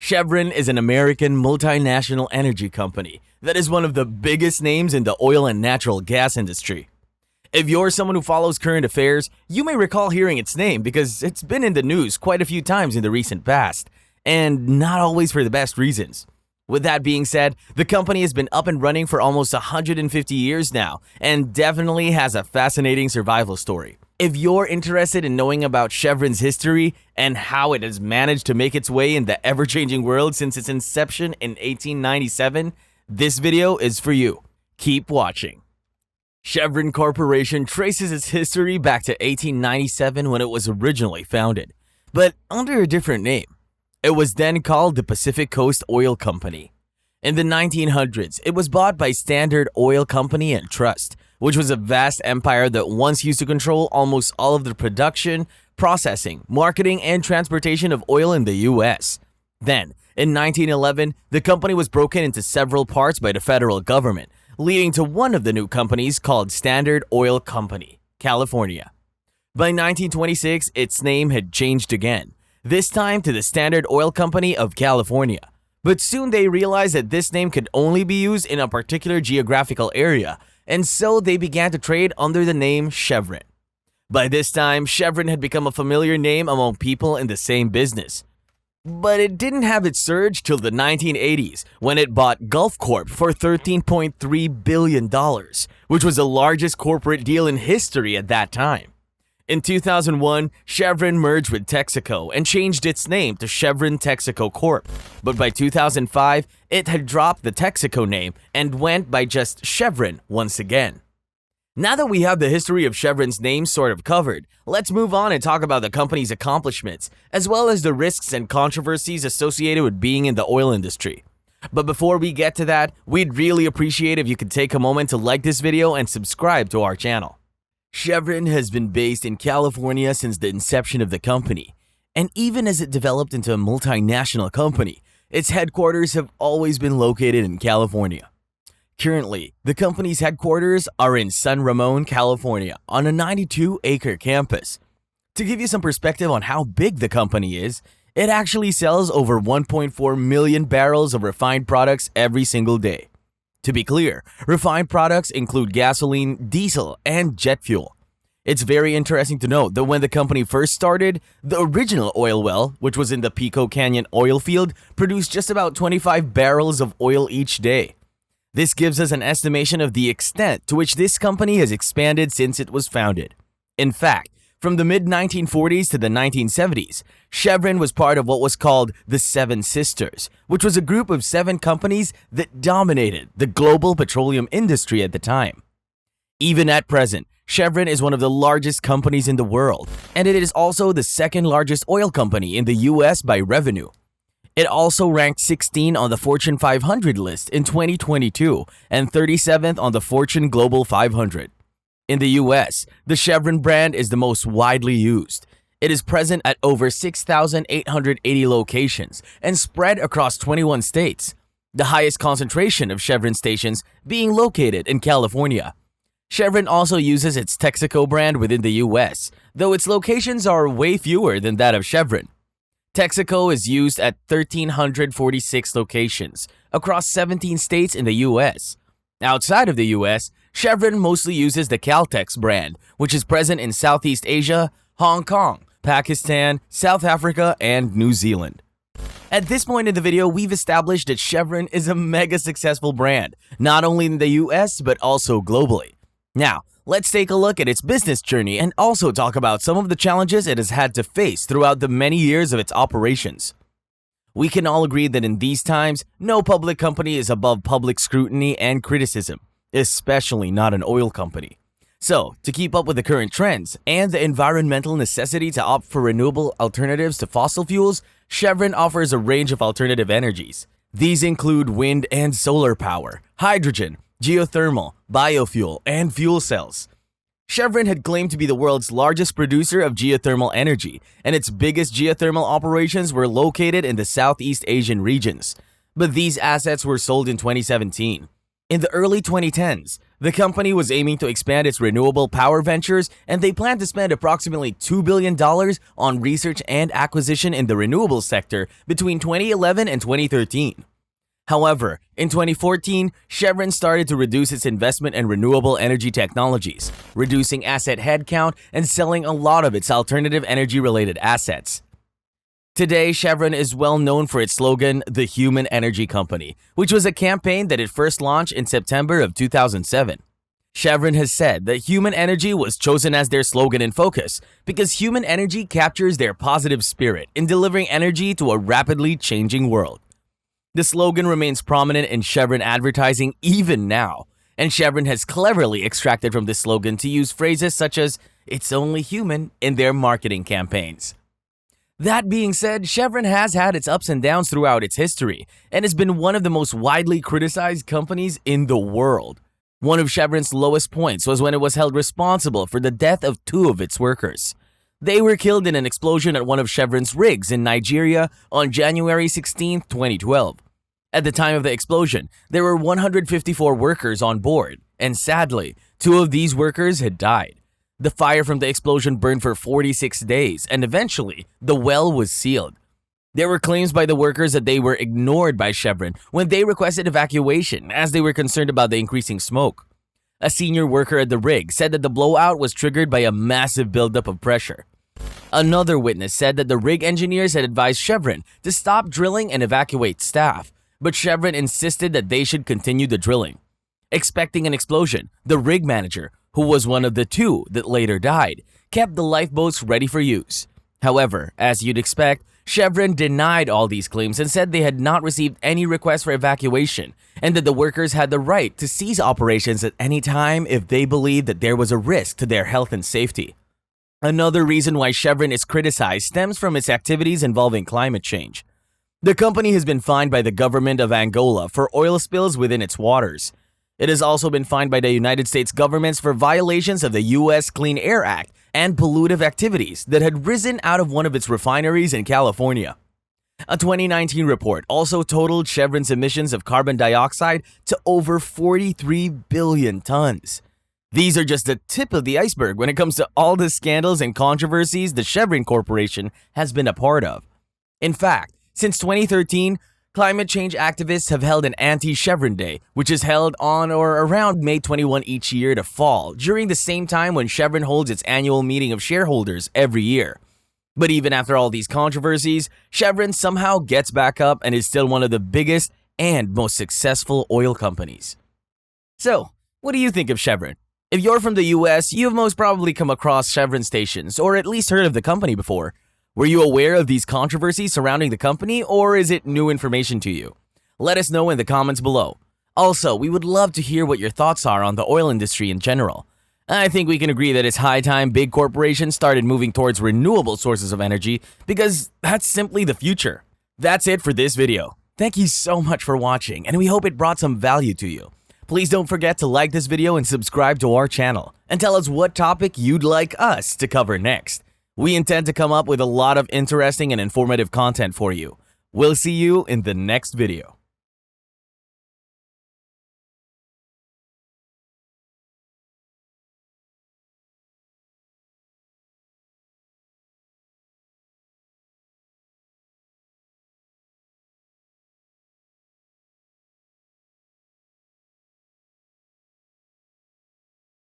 Chevron is an American multinational energy company that is one of the biggest names in the oil and natural gas industry. If you're someone who follows current affairs, you may recall hearing its name because it's been in the news quite a few times in the recent past, and not always for the best reasons. With that being said, the company has been up and running for almost 150 years now and definitely has a fascinating survival story. If you're interested in knowing about Chevron's history and how it has managed to make its way in the ever-changing world since its inception in 1897, this video is for you. Keep watching. Chevron Corporation traces its history back to 1897 when it was originally founded, but under a different name. It was then called the Pacific Coast Oil Company. In the 1900s, it was bought by Standard Oil Company and Trust, which was a vast empire that once used to control almost all of the production, processing, marketing, and transportation of oil in the US. Then, in 1911, the company was broken into several parts by the federal government, leading to one of the new companies called Standard Oil Company, California. By 1926, its name had changed again, this time to the Standard Oil Company of California. But soon they realized that this name could only be used in a particular geographical area, and so they began to trade under the name Chevron. By this time, Chevron had become a familiar name among people in the same business. But it didn't have its surge till the 1980s, when it bought Gulf Corp for $13.3 billion, which was the largest corporate deal in history at that time. In 2001, Chevron merged with Texaco and changed its name to Chevron Texaco Corp. But by 2005, it had dropped the Texaco name and went by just Chevron once again. Now that we have the history of Chevron's name sort of covered, let's move on and talk about the company's accomplishments, as well as the risks and controversies associated with being in the oil industry. But before we get to that, we'd really appreciate if you could take a moment to like this video and subscribe to our channel. Chevron has been based in California since the inception of the company, and even as it developed into a multinational company, its headquarters have always been located in California. Currently, the company's headquarters are in San Ramon, California, on a 92-acre campus. To give you some perspective on how big the company is, it actually sells over 1.4 million barrels of refined products every single day. To be clear, refined products include gasoline, diesel, and jet fuel. It's very interesting to note that when the company first started, the original oil well, which was in the Pico Canyon oil field, produced just about 25 barrels of oil each day. This gives us an estimation of the extent to which this company has expanded since it was founded. In fact, from the mid-1940s to the 1970s, Chevron was part of what was called the Seven Sisters, which was a group of 7 companies that dominated the global petroleum industry at the time. Even at present, Chevron is one of the largest companies in the world, and it is also the second largest oil company in the US by revenue. It also ranked 16 on the Fortune 500 list in 2022 and 37th on the Fortune Global 500. In the US, the Chevron brand is the most widely used. It is present at over 6,880 locations and spread across 21 states, the highest concentration of Chevron stations being located in California. Chevron also uses its Texaco brand within the US, though its locations are way fewer than that of Chevron. Texaco is used at 1,346 locations across 17 states in the US. Outside of the US, Chevron mostly uses the Caltex brand, which is present in Southeast Asia, Hong Kong, Pakistan, South Africa, and New Zealand. At this point in the video, we've established that Chevron is a mega successful brand, not only in the US, but also globally. Now, let's take a look at its business journey and also talk about some of the challenges it has had to face throughout the many years of its operations. We can all agree that in these times, no public company is above public scrutiny and criticism, especially not an oil company. So, to keep up with the current trends and the environmental necessity to opt for renewable alternatives to fossil fuels, Chevron offers a range of alternative energies. These include wind and solar power, hydrogen, geothermal, biofuel, and fuel cells. Chevron had claimed to be the world's largest producer of geothermal energy, and its biggest geothermal operations were located in the Southeast Asian regions. But these assets were sold in 2017. In the early 2010s, the company was aiming to expand its renewable power ventures, and they planned to spend approximately $2 billion on research and acquisition in the renewable sector between 2011 and 2013. However, in 2014, Chevron started to reduce its investment in renewable energy technologies, reducing asset headcount and selling a lot of its alternative energy-related assets. Today, Chevron is well known for its slogan, "The Human Energy Company," which was a campaign that it first launched in September of 2007. Chevron has said that human energy was chosen as their slogan and focus because human energy captures their positive spirit in delivering energy to a rapidly changing world. The slogan remains prominent in Chevron advertising even now, and Chevron has cleverly extracted from this slogan to use phrases such as "it's only human" in their marketing campaigns. That being said, Chevron has had its ups and downs throughout its history and has been one of the most widely criticized companies in the world. One of Chevron's lowest points was when it was held responsible for the death of 2 of its workers. They were killed in an explosion at one of Chevron's rigs in Nigeria on January 16, 2012. At the time of the explosion, there were 154 workers on board, and sadly, 2 of these workers had died. The fire from the explosion burned for 46 days, and eventually, the well was sealed. There were claims by the workers that they were ignored by Chevron when they requested evacuation as they were concerned about the increasing smoke. A senior worker at the rig said that the blowout was triggered by a massive buildup of pressure. Another witness said that the rig engineers had advised Chevron to stop drilling and evacuate staff, but Chevron insisted that they should continue the drilling. Expecting an explosion, the rig manager, who was one of the 2 that later died, kept the lifeboats ready for use. However, as you'd expect, Chevron denied all these claims and said they had not received any request for evacuation and that the workers had the right to cease operations at any time if they believed that there was a risk to their health and safety. Another reason why Chevron is criticized stems from its activities involving climate change. The company has been fined by the government of Angola for oil spills within its waters. It has also been fined by the United States governments for violations of the U.S. Clean Air Act and pollutive activities that had risen out of one of its refineries in California. A 2019 report also totaled Chevron's emissions of carbon dioxide to over 43 billion tons. These are just the tip of the iceberg when it comes to all the scandals and controversies the Chevron Corporation has been a part of. In fact, since 2013, climate change activists have held an anti-Chevron Day, which is held on or around May 21 each year to fall, during the same time when Chevron holds its annual meeting of shareholders every year. But even after all these controversies, Chevron somehow gets back up and is still one of the biggest and most successful oil companies. So, what do you think of Chevron? If you're from the US, you've most probably come across Chevron stations, or at least heard of the company before. Were you aware of these controversies surrounding the company, or is it new information to you? Let us know in the comments below. Also, we would love to hear what your thoughts are on the oil industry in general. I think we can agree that it's high time big corporations started moving towards renewable sources of energy because that's simply the future. That's it for this video. Thank you so much for watching, and we hope it brought some value to you. Please don't forget to like this video and subscribe to our channel, and tell us what topic you'd like us to cover next. We intend to come up with a lot of interesting and informative content for you. We'll see you in the next video.